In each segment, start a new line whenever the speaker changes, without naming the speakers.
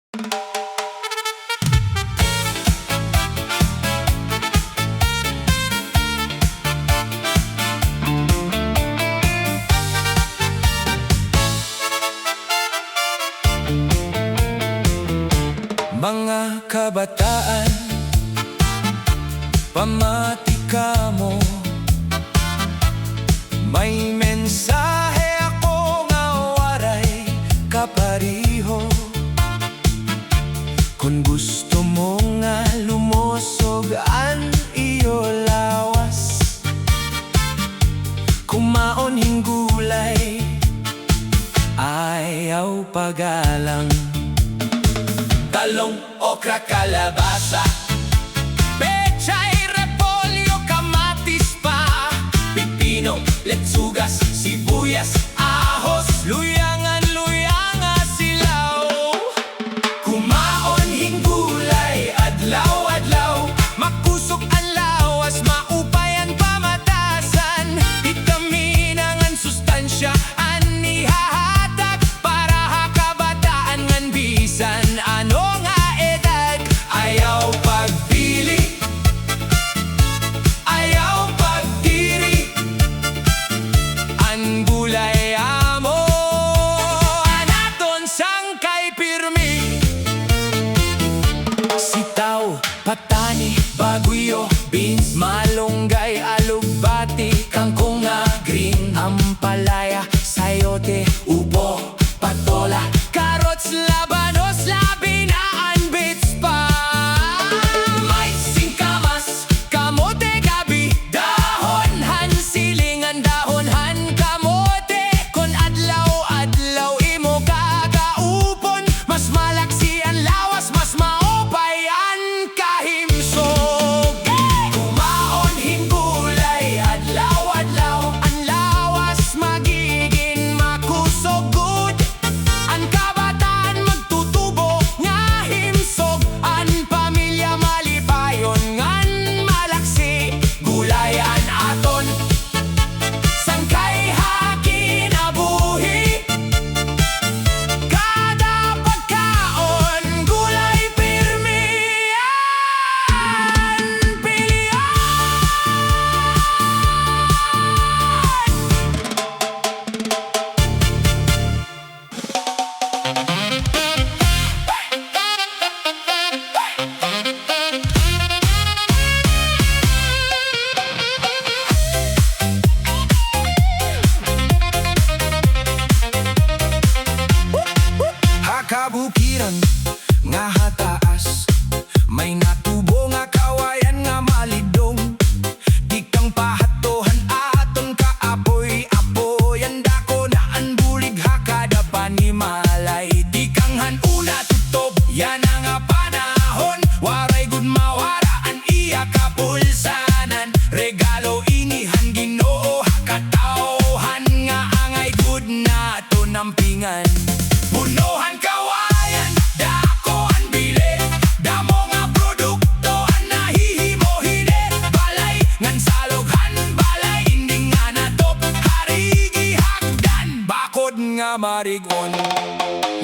Mga kabataan, pamati ka mo. May mensahe ako nga waray kapariho. Kung gusto mo nga lumosog ang iyo lawas, kumaon hing gulay, ayaw pagalang. Talong, okra, kalabasa, pechay, repolyo, kamatis pa, pipino, letsugas, sibuyas, ahos, luyangan, silaw. Kumaon hing gulay, adlaw-adlaw, makusok ang lawas, maupay ang pamatasan, vitamina ngan sustansya an ihahatag para hakabataan ngan bisan ano nga edad. Ayaw pagpili, ayaw pagdiri, ang gulay amo anaton sangkay pirmi. Sitaw, patani, baguyo, beans, malunggay, alugbati, kangkong nga green, ampalaya, sayote, upo, patola, carrots, labanos, labinaan, beets pa. May singkamas, kamote, gabi, dahonhan, silingan, dahonhan, kamote. Kon adlaw-adlaw imo kagaupon, mas malaksi ang lawas, mas maopay ang kahimsog. Kumaon hing gulay, adlaw-adlaw, ang lawas magiging makusogod. Ang kabataan magtutubo nga himsog, ang pamilya malipayon ngan malaksi. Gulayan aton sangkay hakinabuhi, kada pagkaon gulay pirmi ang pilihan. Hakabukiran nga hataas, may natubo nga kawayan nga malidong. Di kang pahatohan aton kaapoy-apoy, ang dako na ang bulig hakada panimalay. Di kang hanuna tutob, yan ang nga panahon, waray gud mawara ang iya kapulsanan. Regalo inihan Ginoo hakatawhan nga angay gud nato nampingan. Punohan kawayan, dako ang bili, damo nga produkto ang nahihimo-hini. Balay ngan saloghan, balay inding nga natop, harigi hakdan, bakod nga marigon.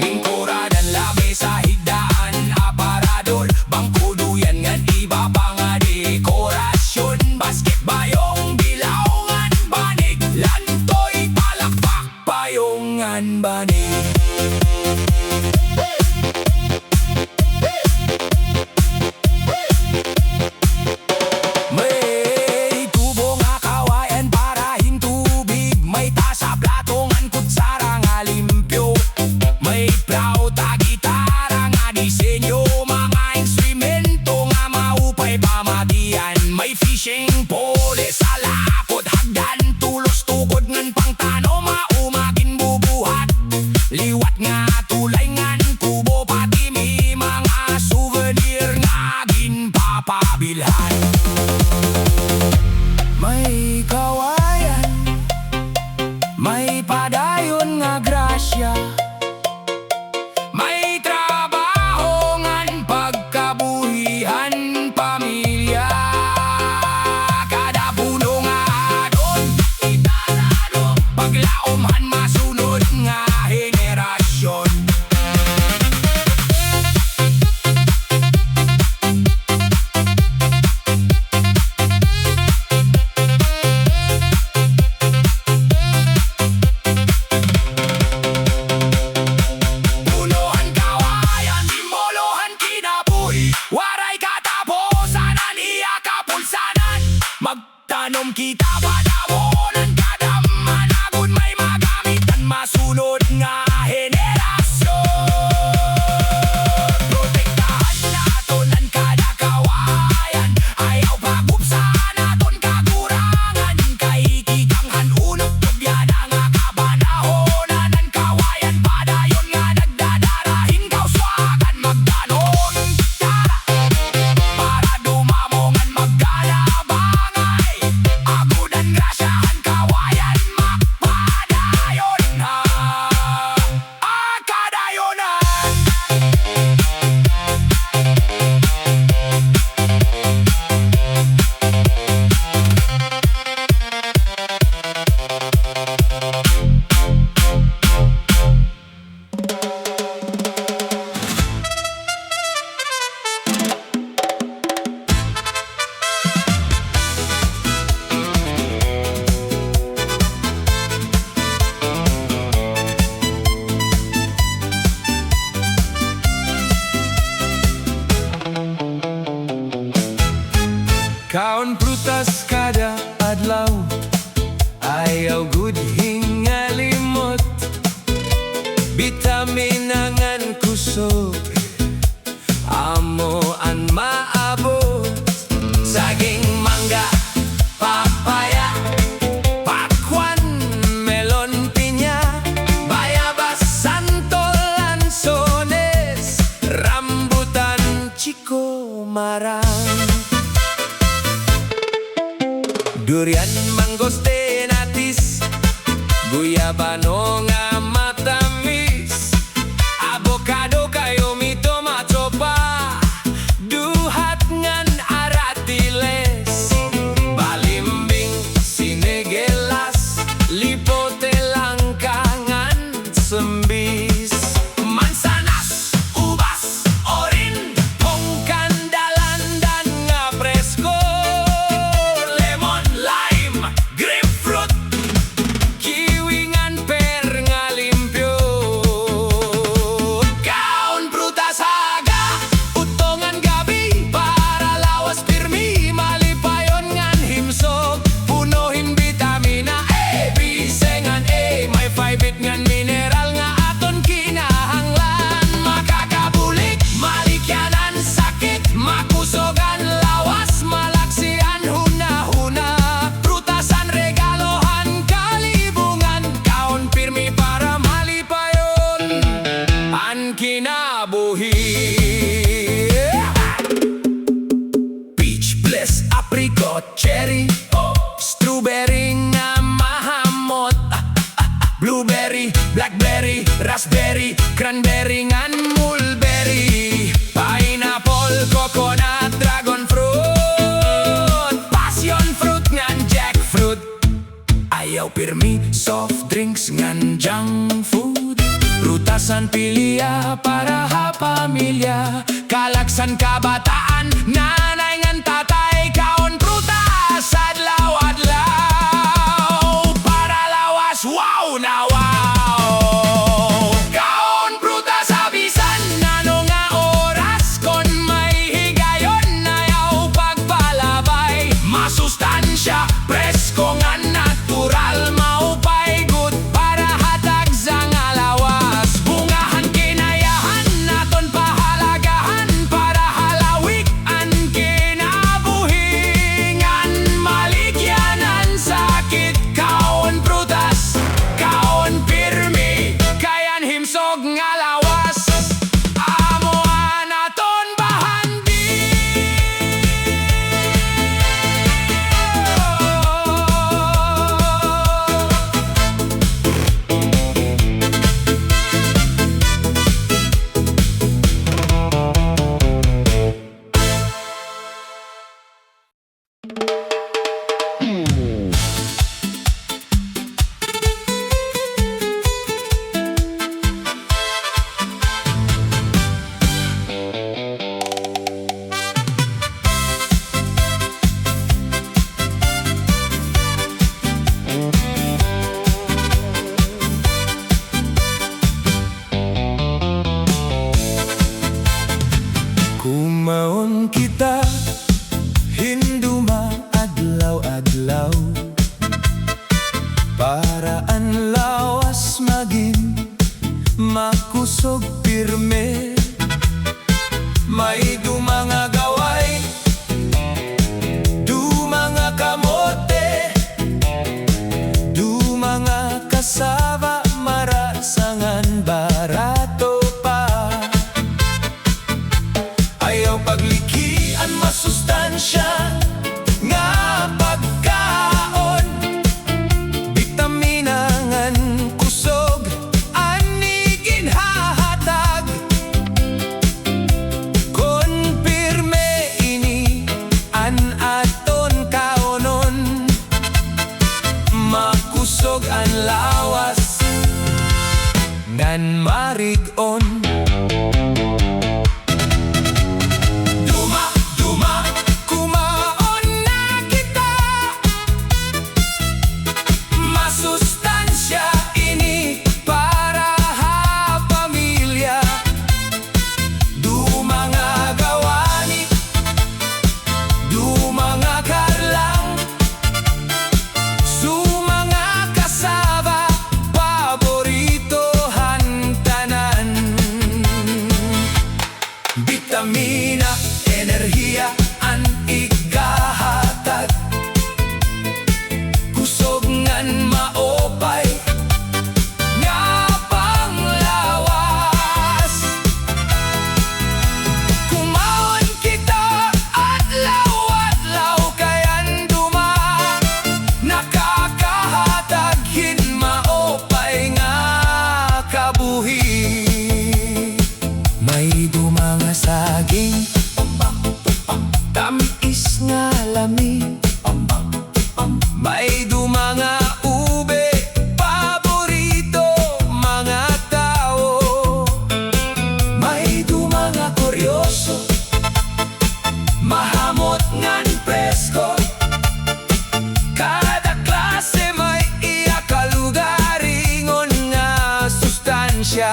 Lingkuradan labi sa higdaan, aparador, bangko duyan ngan iba pa nga dekorasyon. Basket bayong bilawngan banig, lantoy palakpak payongan banig. May tubo nga kawayan para hintubig, may tasa, plato, ngan kutsara nga limpyo. Kaon prutas kada adlaw, ayaw gud hingalimot. Bitamin ngan kusog, amo an maabot. Saging mangga, papaya, pakwan, melon, pinya, bayabas, santol, lansones, rambutan, chico, marang, durian, mangosteen, atis, guyabano nga matamis, avocado, kayomi, tomato pa, duhat ngan aratiles, balimbing, sinegelas, lipote, langka ngan sembis, mansanas, ubas, orin, pongkan, dalandan nga presko, lemon, lime, grapefruit, kiwi ngan per nga limpyo. Kaon prutas haga, utongan gabi, para lawas pirmi, malipayon ngan himsog, punuhin bitamina A, B, C ngan A, may fibit ngan mineral nga aton kinahanglan. Makakabulik, malikyanan, sakit, makusogan, lawas, malaksian, huna-huna, prutasan, regalohan, kalibungan, kaon pirmi para malipayon an kinabuhi. Peach, bliss, apricot, cherry, strawberry nga mahamot, blueberry, blackberry, raspberry, cranberry ngan mulberry, pineapple, coconut, dragon fruit, passion fruit ngan jackfruit. Ayaw pirmi, soft drinks ngan junk food, prutasan pilya para ha pamilya, kalaksan kabataan, nanay ngan tatay, kaon prutas, adlaw-adlaw, para lawas, wow na wow. Kaon prutas, abisan, nano nga oras, kon may higayon, ayaw pagbalabay, masustansya, presko nga natural, maupay good, para hatag sa nga lawas, bungahan, kinayahan, naton pahalagahan, para halawik an kinabuhingan, maligyanan, sakit, kaon prutas, kaon pirmi, kayan himsog nga lawas, amoan aton bahandi. Kumaon kita, hinduma adlaw-adlaw, para ang lawas maging makusog pirme, may dumanga gaway, dumanga kamote, dumanga kasaba, marasangan barato pa. Ayaw paglikian, masustansya nga pagkaon, bitamina ngan kusog, ani ginhahatag, kon pirme ini an aton kaonon, makusog an lawas ngan marigon. Duma, duma, kumaon Bitamina, enerhiya an ikahatag. Kusog ngan maopay nga panglawas. Kumaon kita adlaw-adlaw kayan duma. Nakakahatag hin maopay nga kabuhi. May dumanga saging, tamis nga lami. May dumanga ube, paborito mga tao. May dumanga kuryoso, mahamot ngan presko. Kada klase may iya kalugaringon nga sustansya.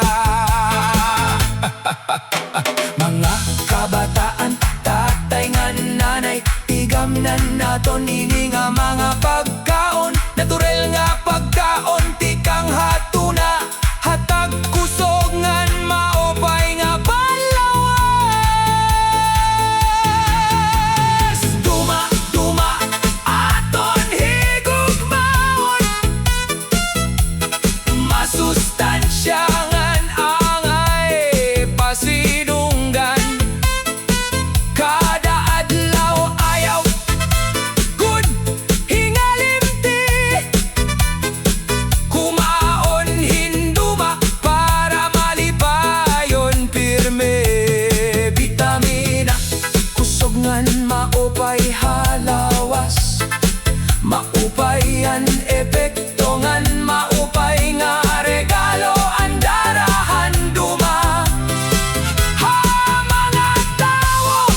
Mga kabataan, tatay nga nanay, tigamnan naton ini nga mga pagkaon. Natural nga pagkaon, tikang hatuna. Hatag kusog ngan maopay nga palawas. Duma, duma, aton higugmaon. Masustansya ngan angay pasinunggan. Kada adlaw ayaw good hingalimti. Kumaon hinduma para malipayon pirme. Bitamina, kusog ngan maupay halawas. Maupay an epekto ngan maupay nga regalo ang darahan duma. Ha mga tao,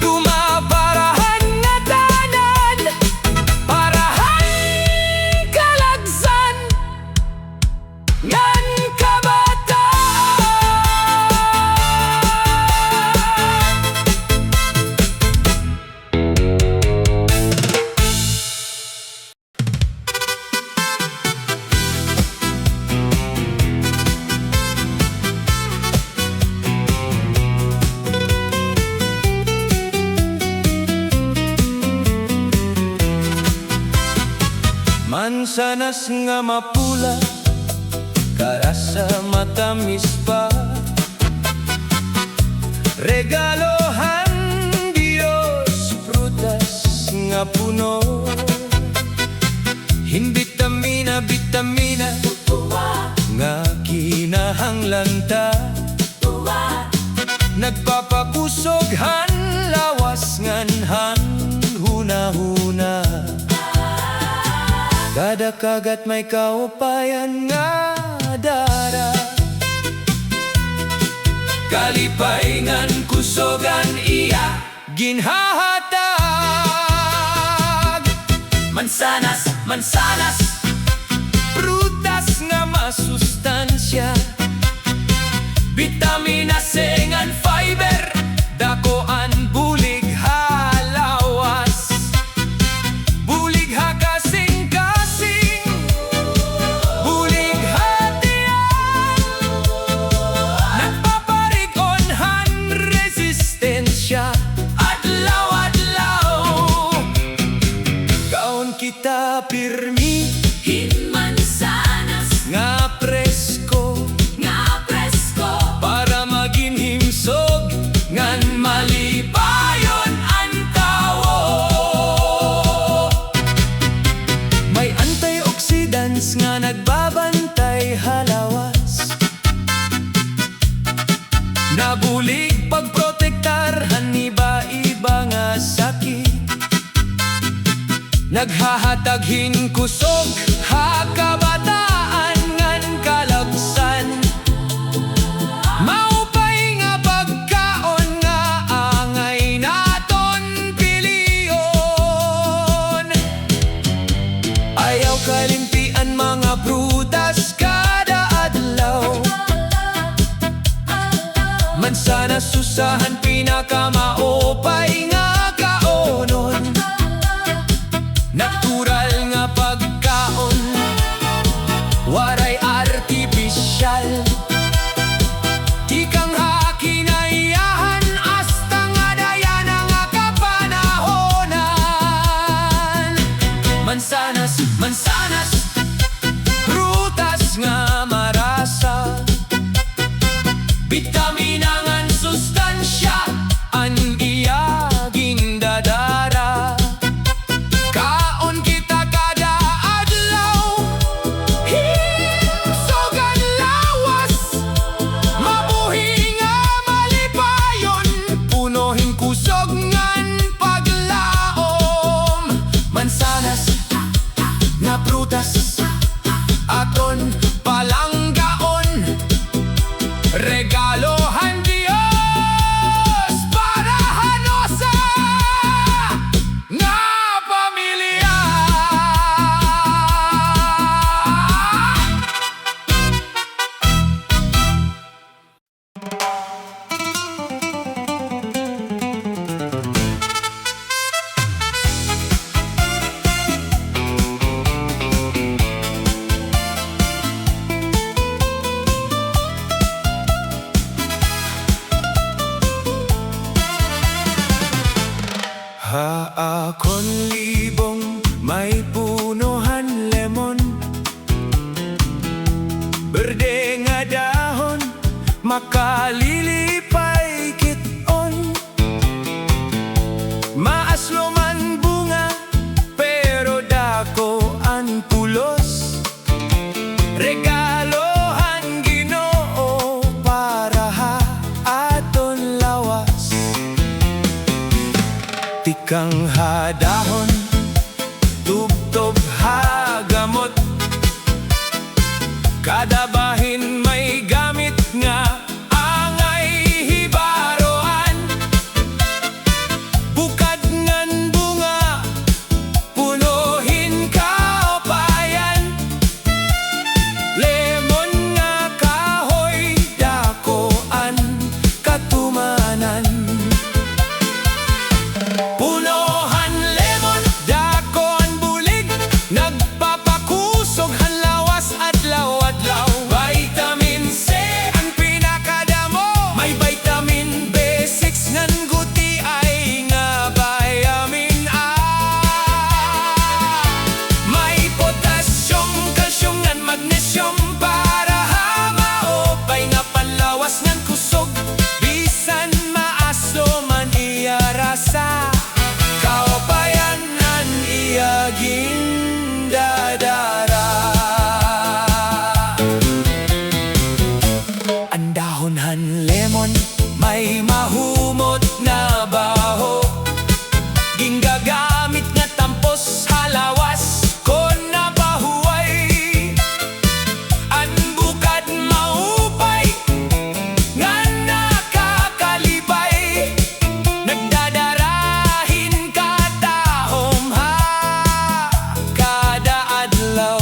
duma parahan nga tanan. Parahan kalagsan ngan kabataan. Mansanas nga mapula, karasa matamis pa. Regalohan Diyos, prutas nga puno. Bitamina, bitamina, nga kinahanglan ta. Nagpapakusoghan, lawas ngan han huna-huna. Kada kagat may kaupayan nga dara. Kalipay ngan kusogan iya ginhahatag. Mansanas, mansanas, prutas nga masustansya. Bitamina C ngan fiber, dakoan bulig halawas. Bulig ha kasing-kasing, bulig hatian. Nagpaparigonhan resistensya. Adlaw-adlaw, kaon kita pirmi. Mansanas nga presko, para maging himsog ngan malipayon ang tao. May antioxidants nga nagbabantay halawas. Nabulig pagprotektar iba-iba nga sakit. Naghahataghin kusog ha kabataan ngan kalagsan. Maupay nga pagkaon nga angay naton piliyon. Ayaw kalimpian mga prutas kada adlaw. Mansanas susahan pinakamaopay nga kaonon. Natural nga pagkaon, waray artipisyal. Di kang hakinayahan Akon libong may punuhan lemon, berde nga dahon, makalilipay kiton. Maaslo man bunga, pero dako ang pulos. Regalohan Ginoo para ha aton lawas. Tikang hadahon, tubtob hagamot, kada bahin may gamit nga angay hibaroan. Bukad ngan bunga, punuhin kaopayan. Lemon nga kahoy, dakoan katumanan. Punohan lemon, dakoan bulig, nagpapakusog han lawas adlaw-adlaw. Vitamin C ang pinakadamo, may vitamin B6 ngan guti ay nga vitamin A. May potassium, calcium ngan magnesium para ha maopay nga panlawas ngan kusog. Bisan maaslo man iya rasa, kaopayan nan iya gindadara. Ang dahonhan lemon may mahumot na baho, ginggagamit nga tampos halawas kon napahuway. Ang bukad maupay nga nakakalibay, nagdadarahin katahom ha kada adlaw.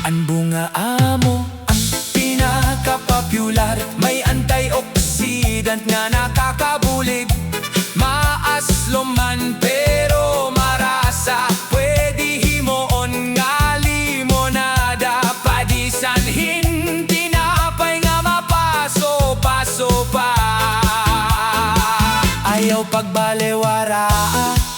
Ang bunga amo ang pinaka-popular, may antioxidant nga nakakabulig. Maaslo man pero marasa, pwede himoon nga limonada. Padisanhin tinapay nga mapaso-paso pa. Ayaw pagbalewara,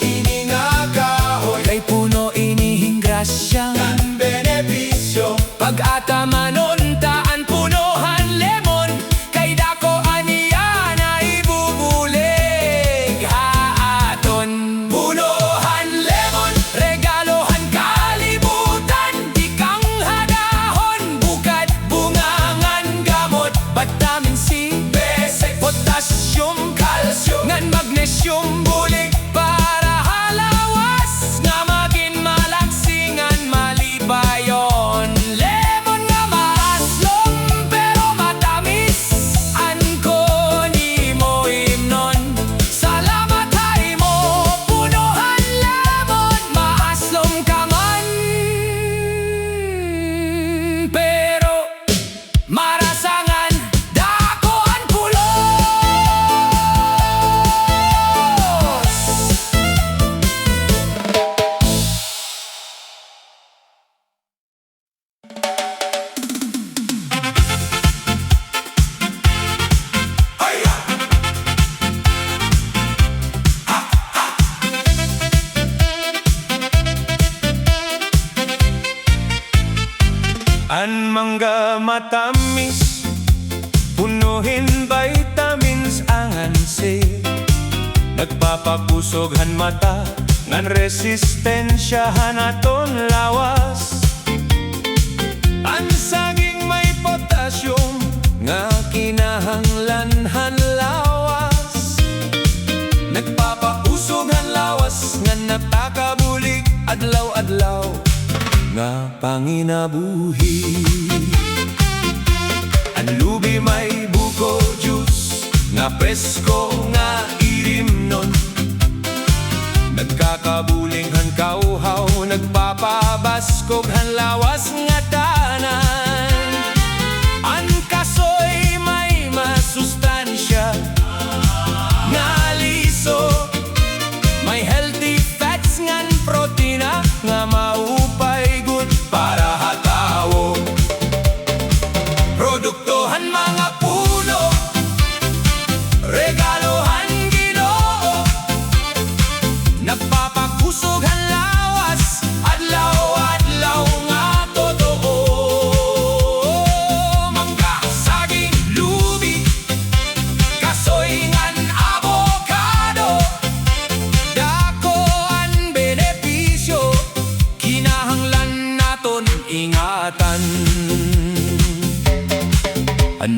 ini nga kahoy, kay puno inihing grasya ang benepisyo. Pag-ata manuntaan punohan lemon, kay dako aniya na ibubulig haaton. Punohan lemon, regalohan kalibutan, dikang hadahon, bukad bungangan gamot. Vitamin C, B6, potassium, calcium, ngan magnesium bulig para halawas nga maging malaksingan malipayon. Lemon nga maaslom pero matamis, anko ni mo himnon. Salamat hay mo, punuhan lemon, maaslom ka man, pero marasangan dako ang pulos. An mangga matamis, punuhin vitamins angan C. Nagpapakusoghan mata, ngan resistensyahan aton lawas. Ang saging may potassium, nga kinahanglanhan lawas. Nagpapakusoghan lawas, nga nakakabulig adlaw-adlaw, nga panginabuhi. Ang lubi may buko juice, nga presko nga irimnon. Nagkakabuling han kauhaw, nagpapabaskog han lawas nga tanan. Ang kasoy may masustansya nga liso, may healthy fats ngan protina nga maupay good para hatawo. Produktohan mga puno, regalohan Ginoo,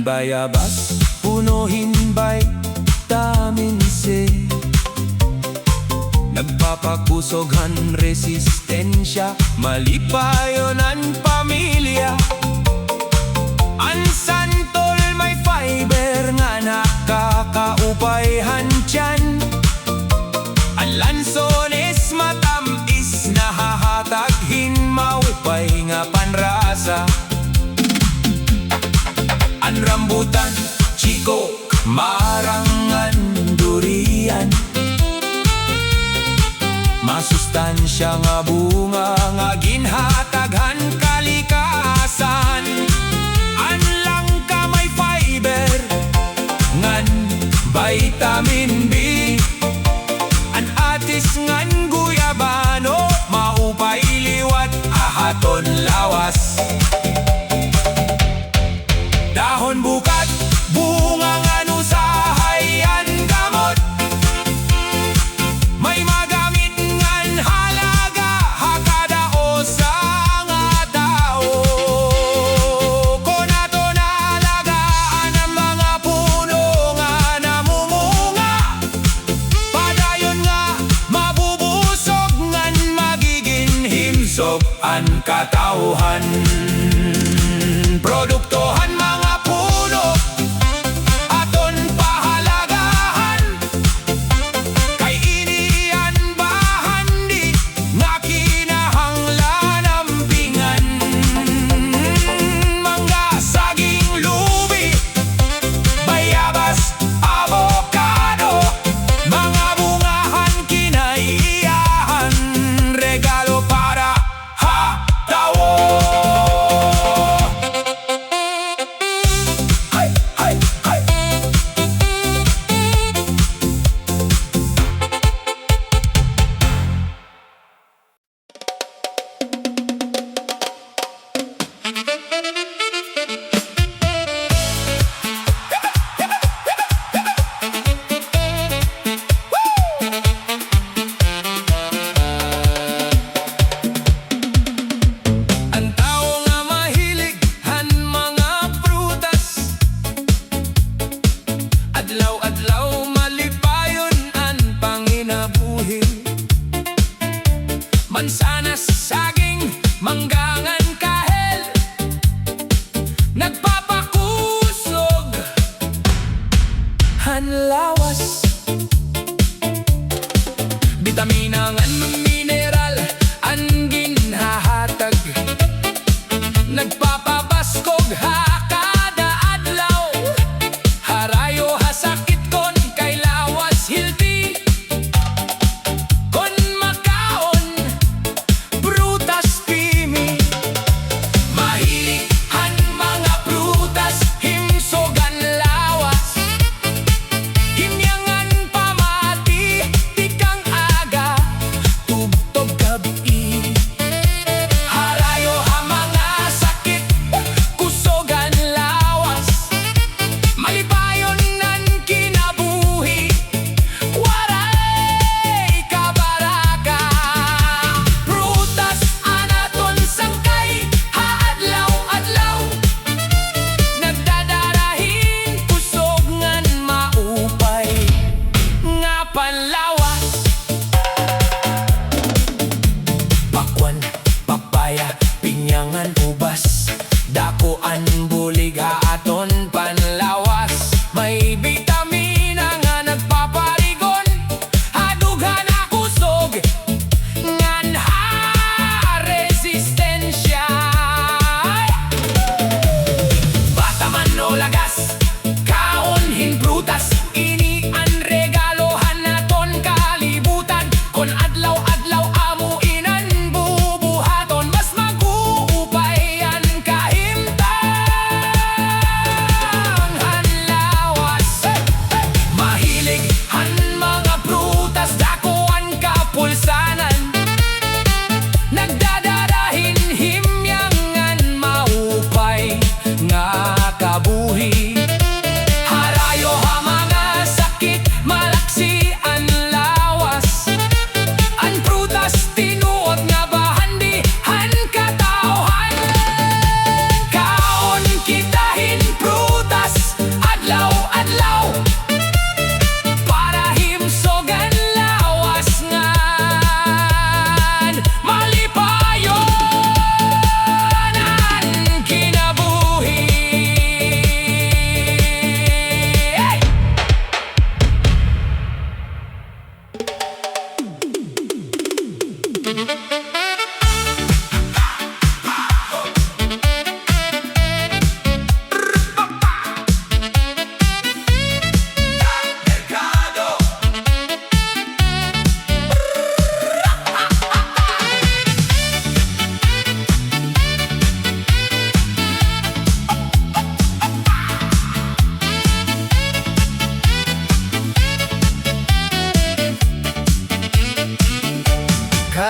bayabas, punuhin vitamin C. Nagpapakusoghan resistensya, malipayon ang pamilya. Ang santol may fiber nga nakakaupayhan tiyan. Ang lansones matamis na hahataghin maupay nga panrasa. Ang rambutan, chiko, marangan, durian, masustansya nga bunga nga ginhataghan kalikasan. Ang langka may fiber, ngan vitamin B. Ang atis ngan guyabano, maupay liwat, ahaton lawas. Dahon bukat, bunga ngan usahayan gamot, may magamit ngan halaga hakadao sa nga tao. Kung ato naalagaan ang mga puno nga namumunga, padayon nga mabubusog ngan magiging himsog ang katauhan. Produktohan mga puno, aton pahalagahan, kay iniyan bahandi nga kinahanglan ampingan. Mangga, saging, lubi, bayabas, avocado, mga bungahan kinaiyahan, regalo para hatawo. Ang tao nga mahilig han mga prutas, adlaw-adlaw malipayon ang panginabuhi. Mansanas, saging, manggangan, kahel, nagpapakusog han lawas. Bitamina ngan mineral ang ginhahatag, nagpapabaskog hakada adlaw. Harayo hasakit kon kay lawas hilti, kon makaon prutas pimi. Mahilig han mga prutas, himsogan lawas, himyangan pamati tikang aga.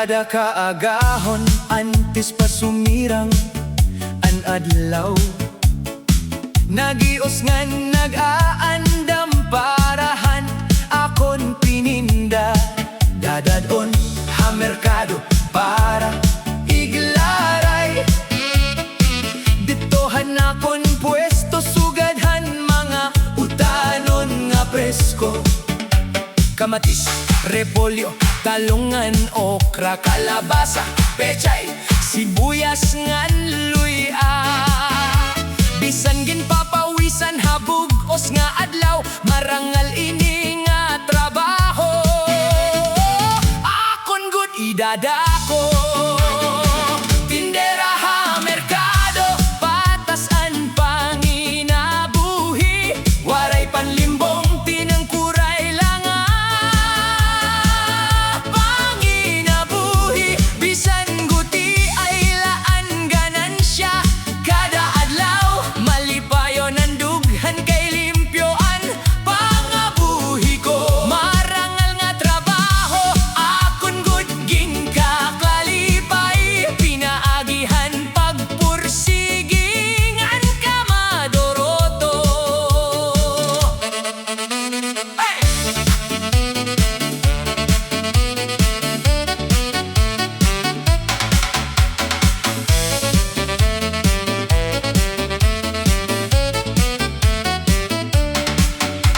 Kada kaagahon antes pa sumirang an adlaw, nagios ngan nag-aandam parahan akon pininda. Dadadon ha merkado para iglaray, ditohan akon pwesto sugadhan mga utanon nga presko. Kamatis, repolyo, talungan, okra, kalabasa, pechay, sibuyas ngan luya. Bisan ginpapawisan habug-os nga adlaw, marangal ini nga trabaho. Akon gud idadako, tindera ha merkado, patasan panginabuhi, waray panlimbong tinangkuray lang panginabuhi. Bisan guti ay laan ganansya, kada adlaw malipayon ang dughan kay limpyoan pangabuhi ko. Marangal nga trabaho, akon gud ginkakalipay, pinaagihan pagpursigingan ka madoroto. Hey!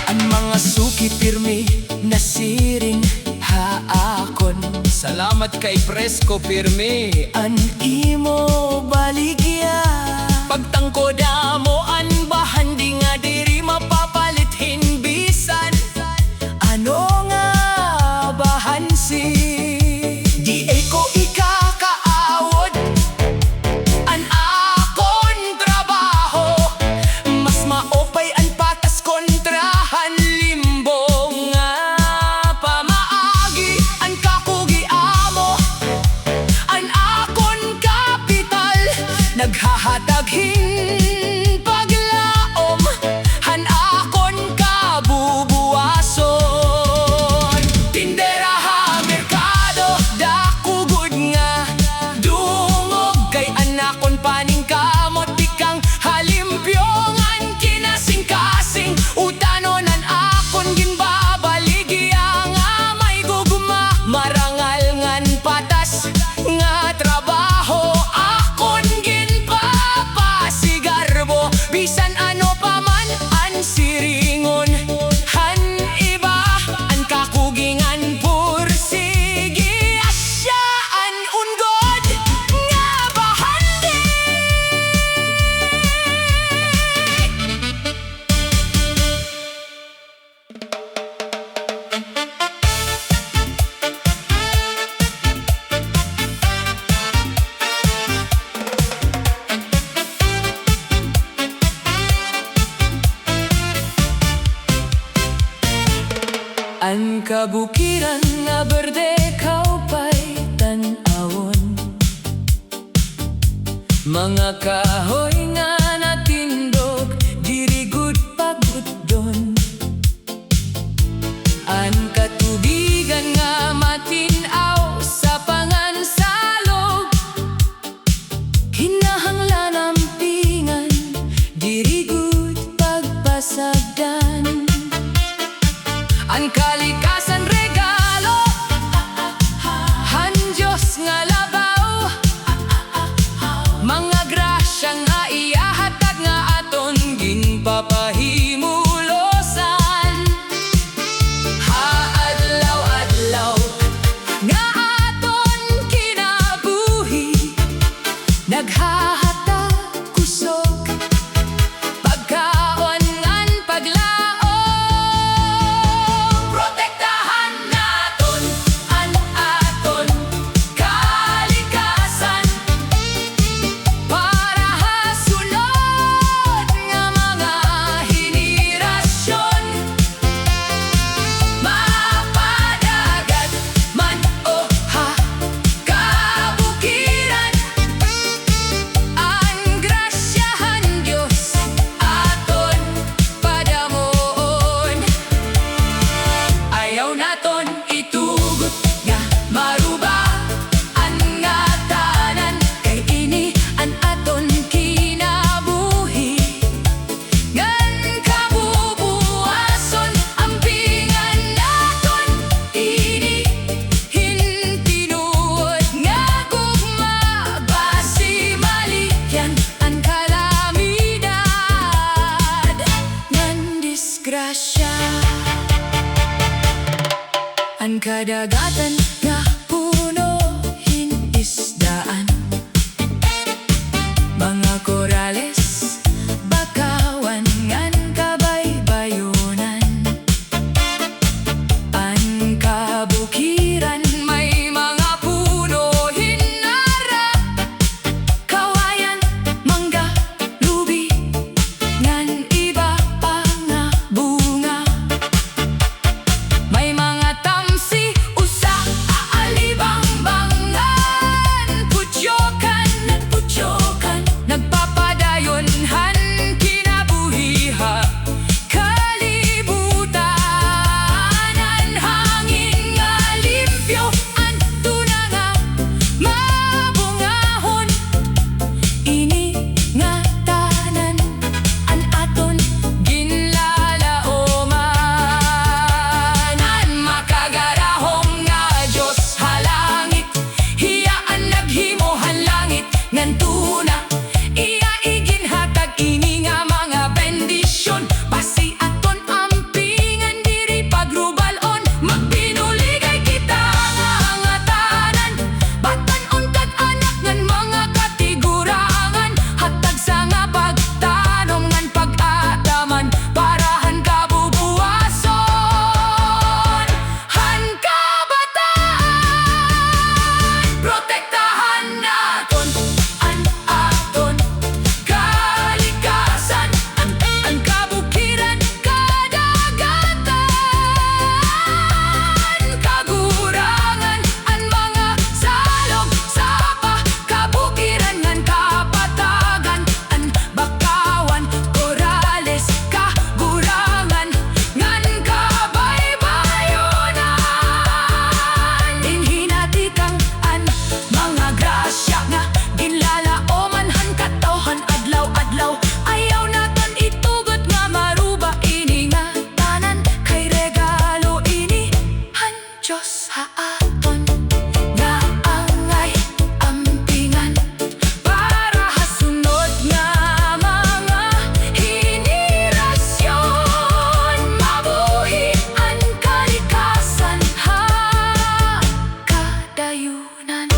Ang mga suki pirmi nasiring haakon, salamat kay presko pirmi. An imo baligya, pagtangkoda mo an bahan di nga diri mapapalit hinbisan. Ano nga bahan si di ko ikakaawod an akon trabaho, mas maopay an patas kontrahan limbong nga pamaagi. An kakugi amo an akon kapital, naghahataghin paglaom han akon kabubuason. Tindera ha merkado, dakugod nga dungog kay anakon paning kamot, tikang halimpyongan kinasing-kasing utanonan akon ginbabaligya nga may gugma. Marangal ngan patas nga trabaho, akon ginpapasigarbo. Bisan ano pa man an siringon han iba, an kakugingan pursigi asya an ungod nga bahandi. An kabukiran nga berde kaupay tan-awon, mga kahoy nga natindog diri gud pagudon. An katubigan nga matinaw sa pangansalog, hinahanglan ang pingan diri gud pagpasagdan. Ang kalikasan regalo, han Diyos nga labaw, mga grasya nga iyahatag nga aton ginpapahimulosan. Ha adlaw-adlaw nga aton kinabuhi, naghahatag kusog pagkaon ngan paglaom. Protekta
Ang kadagatan nga puno hinisdaan, mga korales, bakawan ngan kabaybayonan. Ang kabukiran may mga puno hinara, kawayan, mangga, lubi, ngan iba pa nga bunga. May mga tamsi, usa, aalibang-bangan, putyokan, nagpapadayonhan, kinabuhiha, kalibutan. Ang hangin nga limpyo, ang tuna nga mabungahon. Ini nga tanan, ang aton ginlalaoman. Ang makagarahong nga Diyos halangit, hiyaan naghimuhan langit ngan tuna. Iya iginhatag ini nga mga bendisyon, basi aton ampingan diri pagrubalon. Magbinuligay kita nga angatanan, batan-on kag anak ngan mga katigurangan. Hatag sa nga pagtanom ngan pag-ataman, parahan kabubuwason. Han kabataan, protektahan naton ang aton kalikasan. Ang kabukiran, kadagatan, kagurangan, ang mga salog, sapa, kabukiran ngan kapatagan. Ang bakawan, korales, kagurangan, ngan kabaybayonan. Inhinatikang ang mga grasya nga ginlalaoman, han katawhan adlaw-adlaw. Ayaw naton itugot nga maruba ini nga tanan, kay regalo ini han Diyos haaton nga angay ampingan, para hasunod nga mga henerasyon. Mabuhi ang kalikasan, ha kadayunan.